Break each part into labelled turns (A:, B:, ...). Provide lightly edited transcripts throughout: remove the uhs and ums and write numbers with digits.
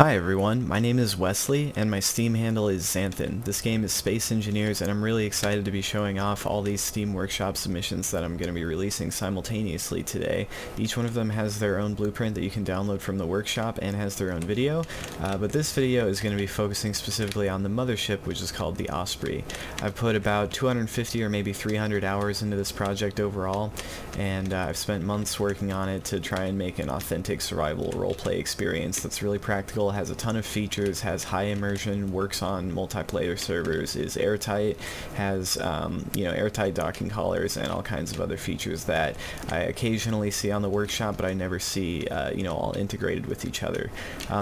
A: Hi everyone, my name is Wesley and my Steam handle is Xanthyn. This game is Space Engineers and I'm really excited to be showing off all these Steam Workshop submissions that I'm going to be releasing simultaneously today. Each one of them has their own blueprint that you can download from the workshop and has their own video, but this video is going to be focusing specifically on the mothership, which is called the Osprey. I've put about 250 or maybe 300 hours into this project overall, and I've spent months working on it to try and make an authentic survival roleplay experience that's really practical, has a ton of features, has high immersion, works on multiplayer servers, is airtight, has airtight docking collars and all kinds of other features that I occasionally see on the workshop, but I never see all integrated with each other.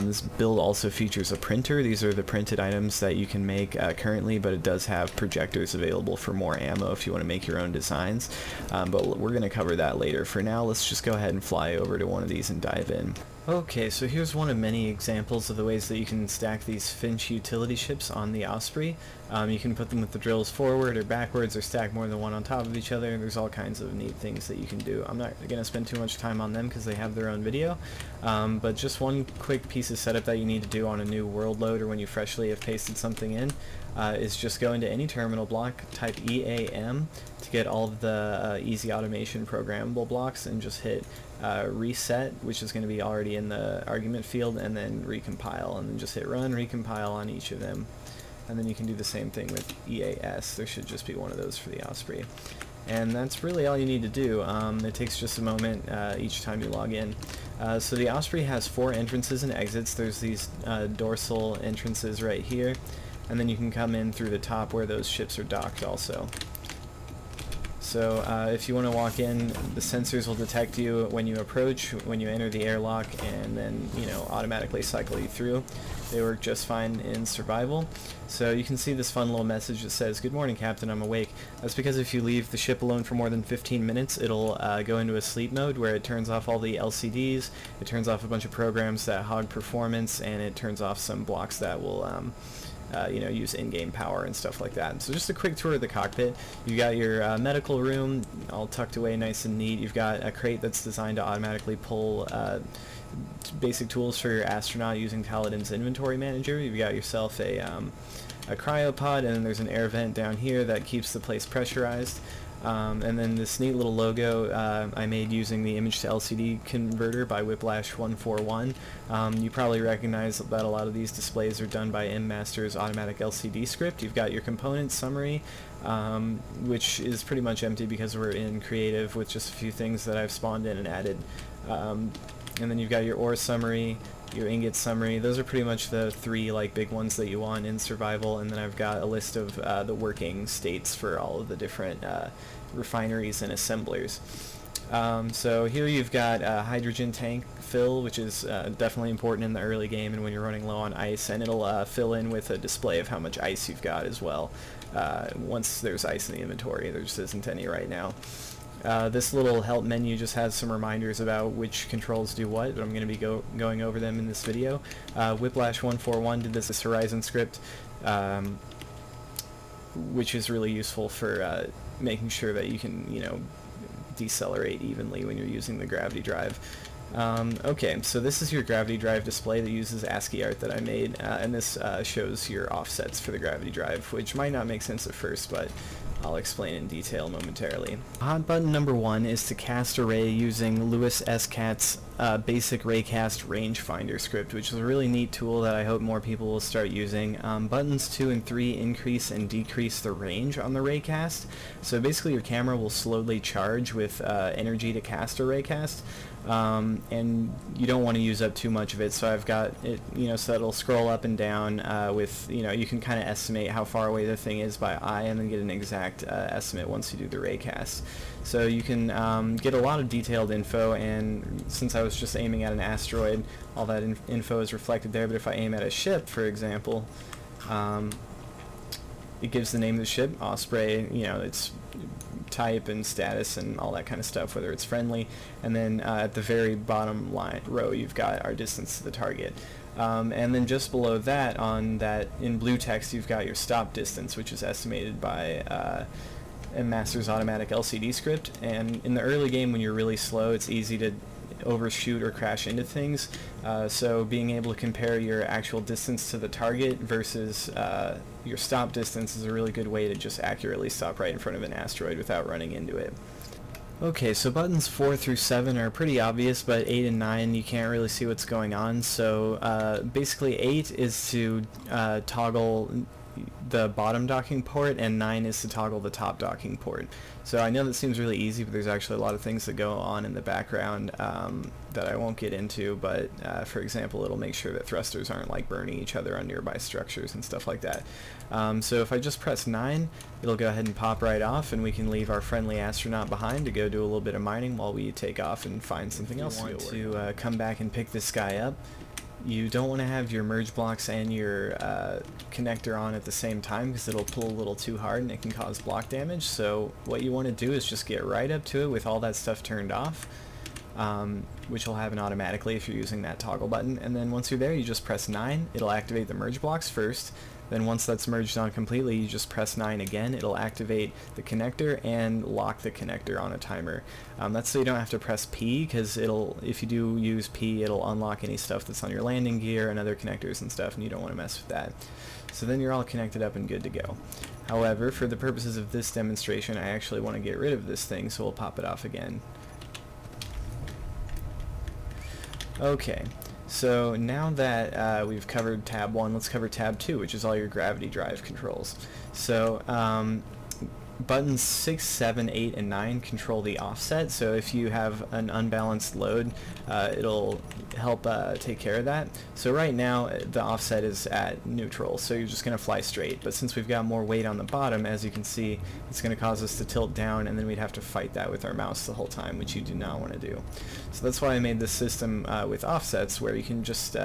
A: This build also features a printer. These are the printed items that you can make currently, but it does have projectors available for more ammo if you want to make your own designs, but we're going to cover that later. For now, let's just go ahead and fly over to one of these and dive in. Okay, so here's one of many examples of the ways that you can stack these Finch utility ships on the Osprey. You can put them with the drills forward or backwards or stack more than one on top of each other. There's all kinds of neat things that you can do. I'm not going to spend too much time on them because they have their own video, but just one quick piece of setup that you need to do on a new world load or when you freshly have pasted something in is just go into any terminal block, type EAM to get all of the easy automation programmable blocks, and just hit reset, which is going to be already in the argument field, and then recompile, and then just hit run, recompile on each of them. And then you can do the same thing with EAS. There should just be one of those for the Osprey. And that's really all you need to do. It takes just a moment each time you log in. So the Osprey has 4 entrances and exits. There's these dorsal entrances right here, and then you can come in through the top where those ships are docked also. So if you want to walk in, the sensors will detect you when you approach, when you enter the airlock, and then automatically cycle you through. They work just fine in survival. So you can see this fun little message that says, "Good morning, Captain, I'm awake." That's because if you leave the ship alone for more than 15 minutes, it'll go into a sleep mode where it turns off all the LCDs, it turns off a bunch of programs that hog performance, and it turns off some blocks that will use in-game power and stuff like that. So just a quick tour of the cockpit. You've got your medical room all tucked away nice and neat. You've got a crate that's designed to automatically pull basic tools for your astronaut using Taleden's inventory manager. You've got yourself a cryopod, and then there's an air vent down here that keeps the place pressurized. And then this neat little logo I made using the image to LCD converter by Whiplash 141. You probably recognize that a lot of these displays are done by MMaster's automatic LCD script. You've got your component summary, which is pretty much empty because we're in creative with just a few things that I've spawned in and added. And then you've got your ore summary, your ingot summary. Those are pretty much the 3 big ones that you want in survival, and then I've got a list of the working states for all of the different refineries and assemblers. So here you've got a hydrogen tank fill, which is definitely important in the early game and when you're running low on ice, and it'll fill in with a display of how much ice you've got as well. Once there's ice in the inventory, there just isn't any right now. This little help menu just has some reminders about which controls do what, but I'm going to be going over them in this video. Whiplash 141 did this Horizon script, which is really useful for making sure that you can, decelerate evenly when you're using the gravity drive. Okay, so this is your gravity drive display that uses ASCII art that I made, and this shows your offsets for the gravity drive, which might not make sense at first, but I'll explain in detail momentarily. Hot button number 1 is to cast a ray using Lewis S. Cat's basic Raycast rangefinder script, which is a really neat tool that I hope more people will start using. Buttons 2 and 3 increase and decrease the range on the Raycast, so basically your camera will slowly charge with energy to cast a Raycast. And you don't want to use up too much of it, so I've got it, so it'll scroll up and down with, you can kind of estimate how far away the thing is by eye and then get an exact estimate once you do the Raycast. So you can get a lot of detailed info, and since I was just aiming at an asteroid, all that info is reflected there, but if I aim at a ship, for example, it gives the name of the ship, Osprey, its type and status and all that kind of stuff, whether it's friendly, and then at the very bottom row you've got our distance to the target. And then just below that, on that in blue text, you've got your stop distance, which is estimated by MMaster's automatic LCD script. And in the early game when you're really slow, it's easy to overshoot or crash into things. So being able to compare your actual distance to the target versus your stop distance is a really good way to just accurately stop right in front of an asteroid without running into it. Okay, so buttons 4 through 7 are pretty obvious, but 8 and 9 you can't really see what's going on. So basically 8 is to toggle the bottom docking port, and 9 is to toggle the top docking port. So I know that seems really easy, but there's actually a lot of things that go on in the background that I won't get into, but for example, it'll make sure that thrusters aren't like burning each other on nearby structures and stuff like that. So if I just press 9, it'll go ahead and pop right off, and we can leave our friendly astronaut behind to go do a little bit of mining while we take off and find something else to come back and pick this guy up. You don't want to have your merge blocks and your connector on at the same time, because it'll pull a little too hard and it can cause block damage. So what you want to do is just get right up to it with all that stuff turned off, which will happen automatically if you're using that toggle button. And then once you're there, you just press 9. It'll activate the merge blocks first. Then once that's merged on completely, you just press 9 again. It'll activate the connector and lock the connector on a timer. That's so you don't have to press P, because if you do use P, it'll unlock any stuff that's on your landing gear and other connectors and stuff, and you don't want to mess with that. So then you're all connected up and good to go. However, for the purposes of this demonstration, I actually want to get rid of this thing, so we'll pop it off again. Okay. So now that we've covered tab 1, let's cover tab 2, which is all your gravity drive controls. So buttons 6, 7, 8, and 9 control the offset, so if you have an unbalanced load, it'll help take care of that. So right now the offset is at neutral, so you're just going to fly straight, but since we've got more weight on the bottom, as you can see, it's going to cause us to tilt down, and then we'd have to fight that with our mouse the whole time, which you do not want to do. So that's why I made this system with offsets, where you can just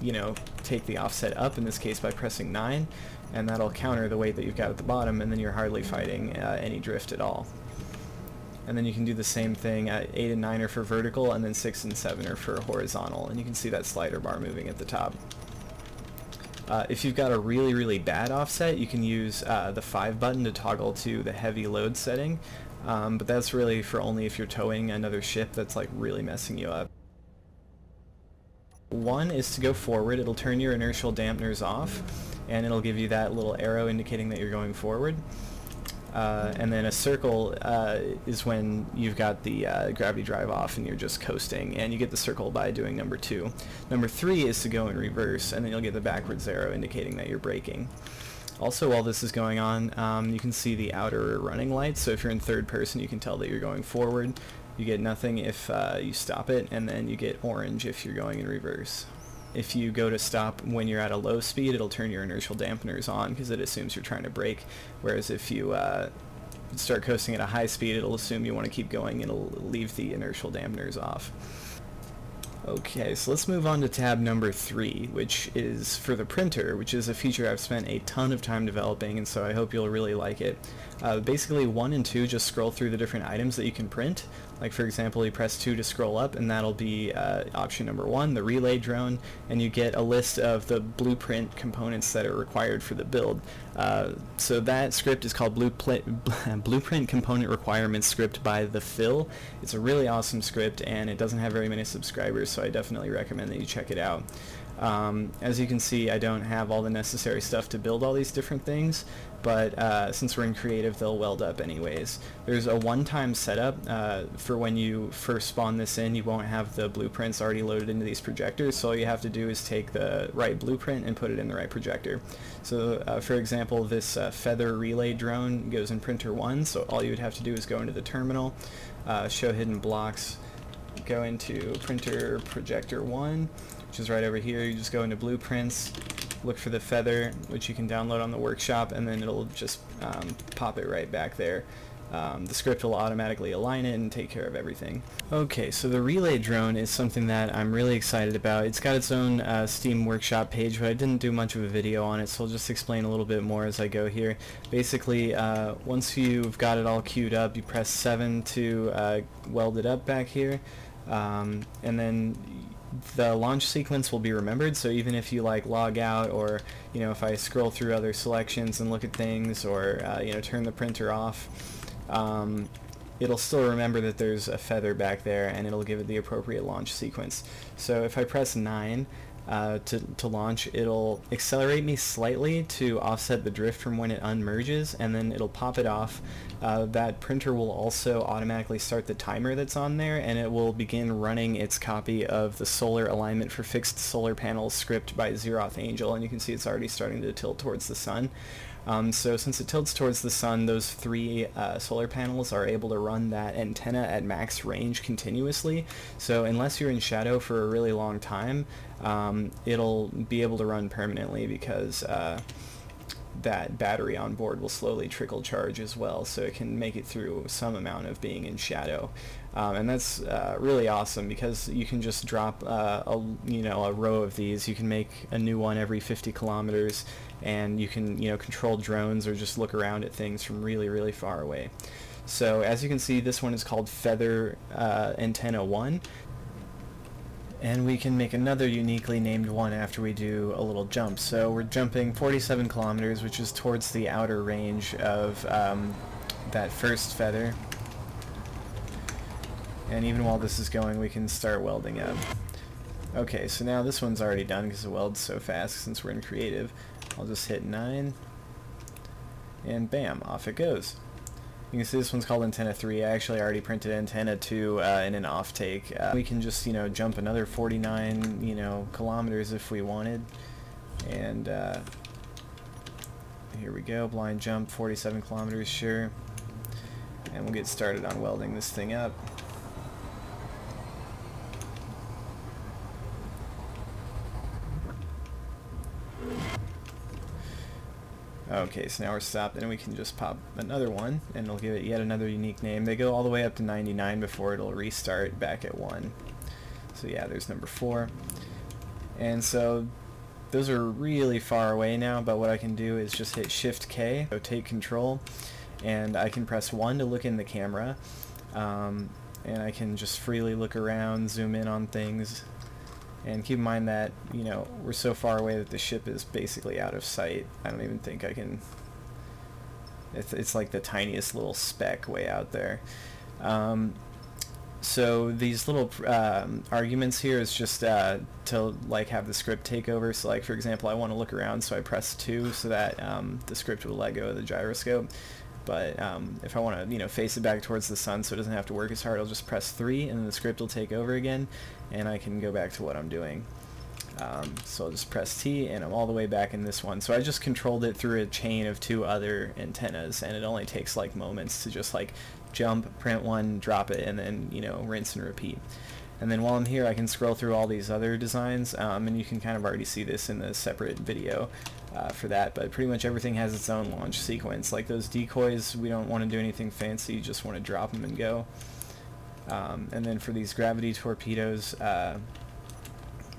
A: you know, take the offset up, in this case by pressing 9, and that'll counter the weight that you've got at the bottom, and then you're hardly fighting any drift at all. And then you can do the same thing. 8 and 9 are for vertical, and then 6 and 7 are for horizontal, and you can see that slider bar moving at the top. If you've got a really, really bad offset, you can use the 5 button to toggle to the heavy load setting, but that's really for only if you're towing another ship that's like really messing you up. 1 is to go forward. It'll turn your inertial dampeners off, and it'll give you that little arrow indicating that you're going forward. And then a circle is when you've got the gravity drive off and you're just coasting, and you get the circle by doing number 2. Number 3 is to go in reverse, and then you'll get the backwards arrow indicating that you're braking. Also, while this is going on, you can see the outer running lights, so if you're in third person you can tell that you're going forward. You get nothing if you stop it, and then you get orange if you're going in reverse. If you go to stop when you're at a low speed, it'll turn your inertial dampeners on because it assumes you're trying to brake, whereas if you start coasting at a high speed, it'll assume you want to keep going and it'll leave the inertial dampeners off. Okay, so let's move on to tab number 3, which is for the printer, which is a feature I've spent a ton of time developing, and so I hope you'll really like it. Basically 1 and 2 just scroll through the different items that you can print. Like for example, you press 2 to scroll up, and that'll be option number 1, the relay drone, and you get a list of the blueprint components that are required for the build. So that script is called Blueprint Component Requirements Script by The Phil. It's a really awesome script, and it doesn't have very many subscribers, so I definitely recommend that you check it out. As you can see, I don't have all the necessary stuff to build all these different things, but since we're in creative, they'll weld up anyways. There's a one-time setup for when you first spawn this in. You won't have the blueprints already loaded into these projectors, so all you have to do is take the right blueprint and put it in the right projector. So for example, this feather relay drone goes in printer 1, so all you would have to do is go into the terminal, show hidden blocks, go into printer projector 1, which is right over here. You just go into blueprints, look for the feather, which you can download on the workshop, and then it'll just pop it right back there. The script will automatically align it and take care of everything. Okay, so the relay drone is something that I'm really excited about. It's got its own Steam Workshop page, but I didn't do much of a video on it, so I'll just explain a little bit more as I go here. Basically, once you've got it all queued up, you press 7 to weld it up back here, and then the launch sequence will be remembered, so even if you like log out, or you know, if I scroll through other selections and look at things, or you know, turn the printer off, it'll still remember that there's a feather back there, and it'll give it the appropriate launch sequence. So if I press 9 to launch, it'll accelerate me slightly to offset the drift from when it unmerges, and then it'll pop it off. That printer will also automatically start the timer that's on there, and it will begin running its copy of the solar alignment for fixed solar panels script by ZerothAngel, and you can see it's already starting to tilt towards the sun. So since it tilts towards the sun, those 3 solar panels are able to run that antenna at max range continuously. So unless you're in shadow for a really long time, it'll be able to run permanently, because that battery on board will slowly trickle charge as well, so it can make it through some amount of being in shadow. And that's really awesome, because you can just drop a row of these. You can make a new one every 50 kilometers, and you can control drones or just look around at things from really, really far away. So as you can see, this one is called Feather Antenna 1. And we can make another uniquely named one after we do a little jump. So we're jumping 47 kilometers, which is towards the outer range of that first feather. And even while this is going, we can start welding up. Okay, so now this one's already done because it welds so fast since we're in creative. I'll just hit 9, and bam, off it goes. You can see this one's called Antenna 3. I actually already printed Antenna 2 in an off-take. We can just, jump another 49, kilometers if we wanted. And here we go, blind jump, 47 kilometers, sure. And we'll get started on welding this thing up. Okay, so now we're stopped, and we can just pop another one, and it'll give it yet another unique name. They go all the way up to 99 before it'll restart back at 1. So yeah, there's number 4. And so those are really far away now, but what I can do is just hit Shift K, so take control, and I can press 1 to look in the camera, and I can just freely look around, zoom in on things. And keep in mind that, we're so far away that the ship is basically out of sight. I don't even think I can... It's like the tiniest little speck way out there. So these little arguments here is just to have the script take over. So for example, I want to look around, so I press 2 so that the script will let go of the gyroscope. But if I want to, face it back towards the sun so it doesn't have to work as hard, I'll just press 3, and then the script will take over again, and I can go back to what I'm doing. So I'll just press T, and I'm all the way back in this one. So I just controlled it through a chain of 2 other antennas, and it only takes moments to just jump, print one, drop it, and then rinse and repeat. And then while I'm here, I can scroll through all these other designs, and you can kind of already see this in the separate video for that, but pretty much everything has its own launch sequence. Like those decoys, we don't want to do anything fancy, you just want to drop them and go. And then for these gravity torpedoes,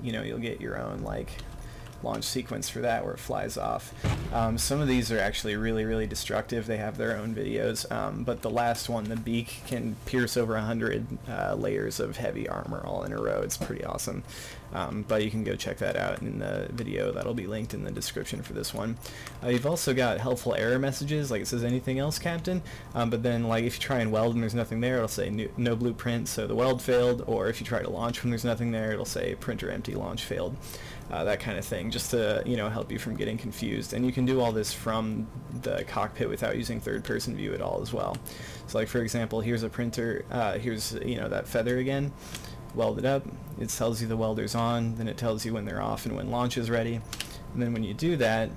A: you'll get your own launch sequence for that where it flies off. Some of these are actually really, really destructive. They have their own videos, but the last one, the Beak, can pierce over 100 layers of heavy armor all in a row. It's pretty awesome. But you can go check that out in the video. That'll be linked in the description for this one. You've also got helpful error messages, like it says, "Anything else, Captain?" But then if you try and weld and there's nothing there, it'll say no blueprint, so the weld failed. Or if you try to launch when there's nothing there, it'll say printer empty, launch failed. That kind of thing, just to help you from getting confused. And you can do all this from the cockpit without using third-person view at all as well. So for example, here's a printer, here's that feather again, weld it up, it tells you the welder's on, then it tells you when they're off and when launch is ready, and then when you do that,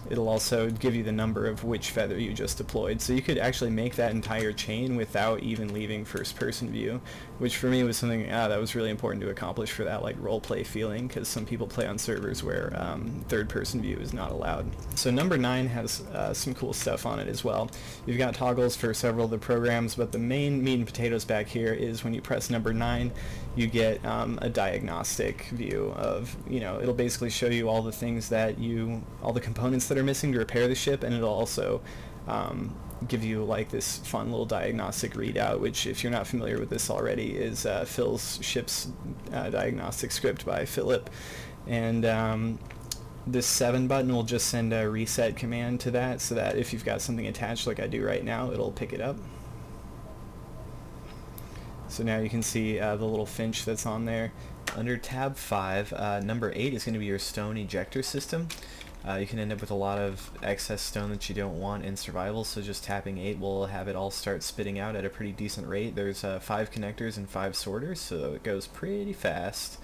A: it'll also give you the number of which feather you just deployed. So you could actually make that entire chain without even leaving first-person view, which for me was something that was really important to accomplish for that role-play feeling, because some people play on servers where third-person view is not allowed. So number 9 has some cool stuff on it as well. You've got toggles for several of the programs, but the main meat and potatoes back here is when you press number 9, you get a diagnostic view of, it'll basically show you all the things that all the components that are missing to repair the ship, and it'll also give you this fun little diagnostic readout, which, if you're not familiar with this already, is Phil's ship's diagnostic script by Philip. And this 7 button will just send a reset command to that, so that if you've got something attached like I do right now, it'll pick it up. So now you can see the little Finch that's on there. Under tab 5, number 8 is going to be your stone ejector system. You can end up with a lot of excess stone that you don't want in survival, so just tapping 8 will have it all start spitting out at a pretty decent rate. There's 5 connectors and 5 sorters, so it goes pretty fast.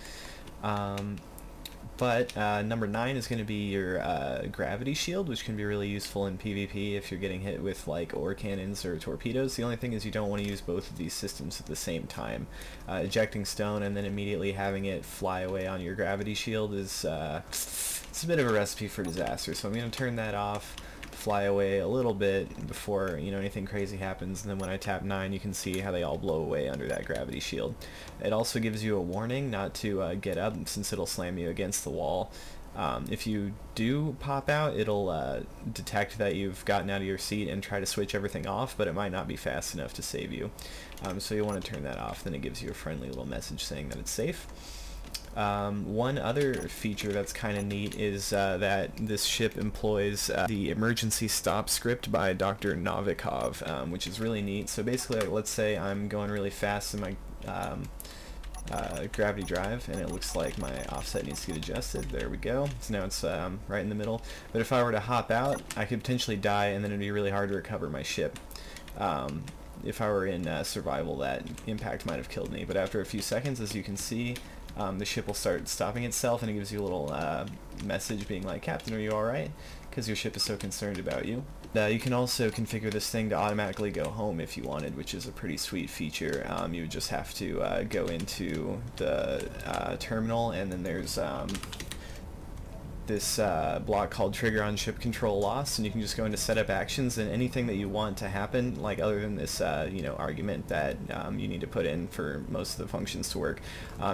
A: But number 9 is going to be your gravity shield, which can be really useful in PvP if you're getting hit with like ore cannons or torpedoes. The only thing is you don't want to use both of these systems at the same time. Ejecting stone and then immediately having it fly away on your gravity shield is it's a bit of a recipe for disaster. So I'm going to turn that off, fly away a little bit before anything crazy happens, and then when I tap 9 you can see how they all blow away under that gravity shield. It also gives you a warning not to get up, since it'll slam you against the wall. If you do pop out, it'll detect that you've gotten out of your seat and try to switch everything off, but it might not be fast enough to save you. So you'll want to turn that off, then it gives you a friendly little message saying that it's safe. One other feature that's kind of neat is that this ship employs the emergency stop script by Dr. Novikov, which is really neat. So basically, like, let's say I'm going really fast in my gravity drive, and it looks like my offset needs to get adjusted. There we go. So now it's right in the middle. But if I were to hop out, I could potentially die, and then it'd be really hard to recover my ship. If I were in survival, that impact might have killed me. But after a few seconds, as you can see, the ship will start stopping itself, and it gives you a little message being like, "Captain, are you alright?" Because your ship is so concerned about you. You can also configure this thing to automatically go home if you wanted, which is a pretty sweet feature. You would just have to go into the terminal, and then there's this block called Trigger on Ship Control Loss, and you can just go into Setup Actions, and anything that you want to happen, like other than this argument that you need to put in for most of the functions to work,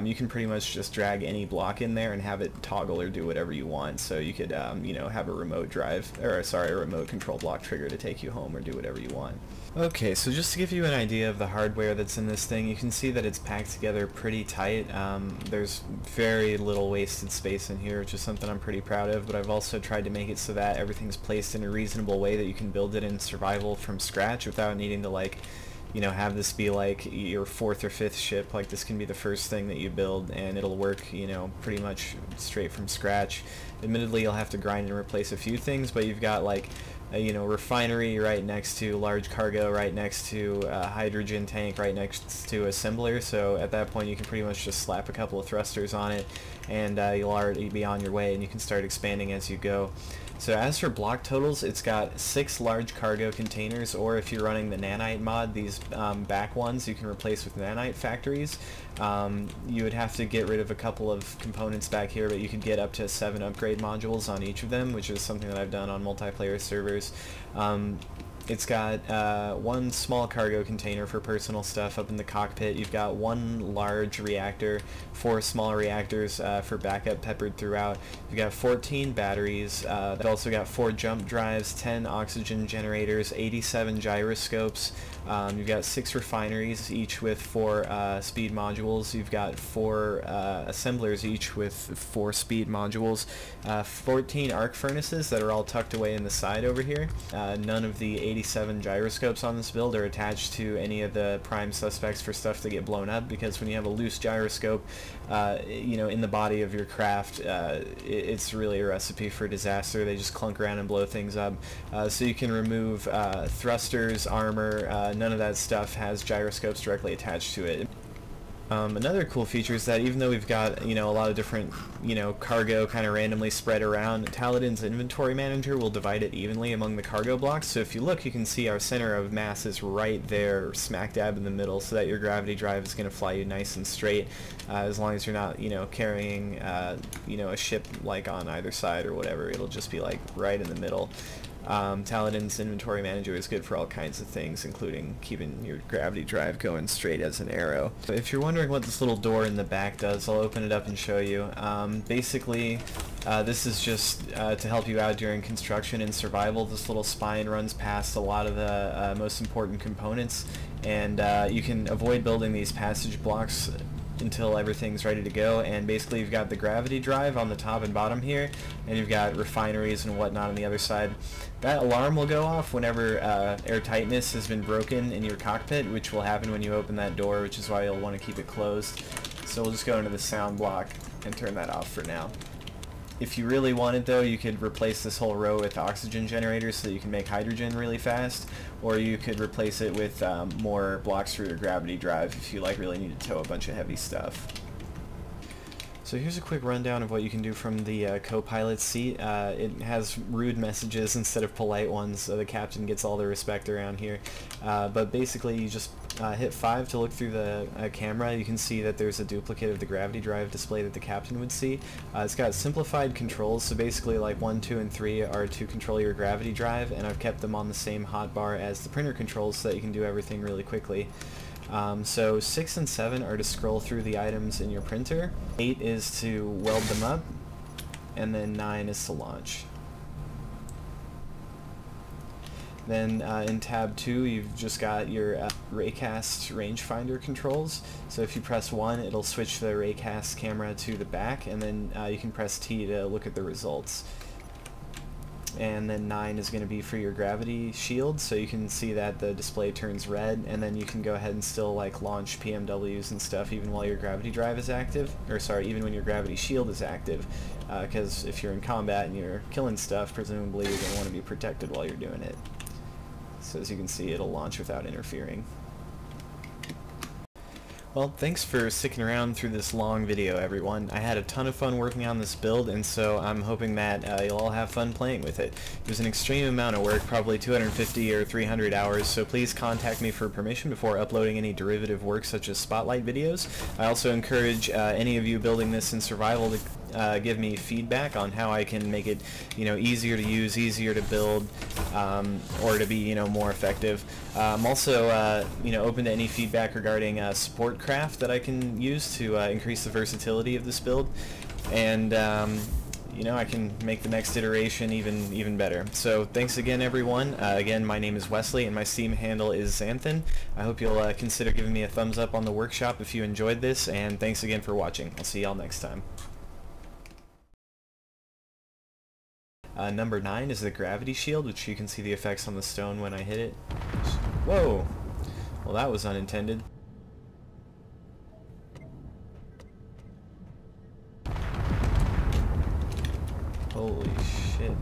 A: you can pretty much just drag any block in there and have it toggle or do whatever you want. So you could have a remote remote control block trigger to take you home or do whatever you want. Okay, so just to give you an idea of the hardware that's in this thing, you can see that it's packed together pretty tight. There's very little wasted space in here, which is something I'm pretty proud of, but I've also tried to make it so that everything's placed in a reasonable way that you can build it in survival from scratch without needing to have this be like your 4th or 5th ship. Like, this can be the first thing that you build, and it'll work, pretty much straight from scratch. Admittedly, you'll have to grind and replace a few things, but you've got refinery right next to large cargo, right next to a hydrogen tank, right next to assembler. So at that point you can pretty much just slap a couple of thrusters on it, and you'll already be on your way, and you can start expanding as you go. So as for block totals, it's got 6 large cargo containers, or if you're running the nanite mod, these back ones you can replace with nanite factories. You would have to get rid of a couple of components back here, but you could get up to 7 upgrade modules on each of them, which is something that I've done on multiplayer servers. It's got 1 small cargo container for personal stuff up in the cockpit. You've got 1 large reactor, 4 small reactors for backup peppered throughout. You've got 14 batteries. You've also got 4 jump drives, 10 oxygen generators, 87 gyroscopes. You've got 6 refineries, each with 4 speed modules. You've got 4 assemblers, each with 4 speed modules. 14 arc furnaces that are all tucked away in the side over here. None of the 87 gyroscopes on this build are attached to any of the prime suspects for stuff to get blown up, because when you have a loose gyroscope in the body of your craft, it's really a recipe for disaster. They just clunk around and blow things up. So you can remove thrusters, armor, none of that stuff has gyroscopes directly attached to it. Another cool feature is that even though we've got a lot of different cargo kind of randomly spread around, Taleden's inventory manager will divide it evenly among the cargo blocks. So if you look, you can see our center of mass is right there, smack dab in the middle, so that your gravity drive is going to fly you nice and straight, as long as you're not carrying a ship like on either side or whatever. It'll just be like right in the middle. Taleden's inventory manager is good for all kinds of things, including keeping your gravity drive going straight as an arrow. So if you're wondering what this little door in the back does, I'll open it up and show you. Basically, this is just to help you out during construction and survival. This little spine runs past a lot of the most important components, and you can avoid building these passage blocks until everything's ready to go. And basically you've got the gravity drive on the top and bottom here, and you've got refineries and whatnot on the other side. That alarm will go off whenever airtightness has been broken in your cockpit, which will happen when you open that door, which is why you'll want to keep it closed. So we'll just go into the sound block and turn that off for now. If you really wanted, though, you could replace this whole row with oxygen generators so that you can make hydrogen really fast, or you could replace it with more blocks for your gravity drive if you really need to tow a bunch of heavy stuff. So here's a quick rundown of what you can do from the co-pilot seat. It has rude messages instead of polite ones, so the captain gets all the respect around here. But basically you just hit 5 to look through the camera. You can see that there's a duplicate of the gravity drive display that the captain would see. It's got simplified controls, so basically 1, 2, and 3 are to control your gravity drive, and I've kept them on the same hotbar as the printer controls so that you can do everything really quickly. So 6 and 7 are to scroll through the items in your printer, 8 is to weld them up, and then 9 is to launch. Then in tab 2 you've just got your Raycast rangefinder controls. So if you press 1 it'll switch the Raycast camera to the back, and then you can press T to look at the results. And then 9 is going to be for your gravity shield, so you can see that the display turns red, and then you can go ahead and still launch PMWs and stuff even while your gravity drive is active, or sorry, even when your gravity shield is active, because if you're in combat and you're killing stuff, presumably you're going to want to be protected while you're doing it. So as you can see, it'll launch without interfering. Well, thanks for sticking around through this long video, everyone. I had a ton of fun working on this build, and so I'm hoping that you'll all have fun playing with it. It was an extreme amount of work, probably 250 or 300 hours, so please contact me for permission before uploading any derivative work such as spotlight videos. I also encourage any of you building this in survival to give me feedback on how I can make it, easier to use, easier to build, or to be, more effective. I'm also, open to any feedback regarding support craft that I can use to increase the versatility of this build, and I can make the next iteration even better. So thanks again, everyone. Again, my name is Wesley, and my Steam handle is Xanthyn. I hope you'll consider giving me a thumbs up on the workshop if you enjoyed this, and thanks again for watching. I'll see y'all next time. Number 9 is the gravity shield, which you can see the effects on the stone when I hit it. Whoa! Well, that was unintended. Holy shit.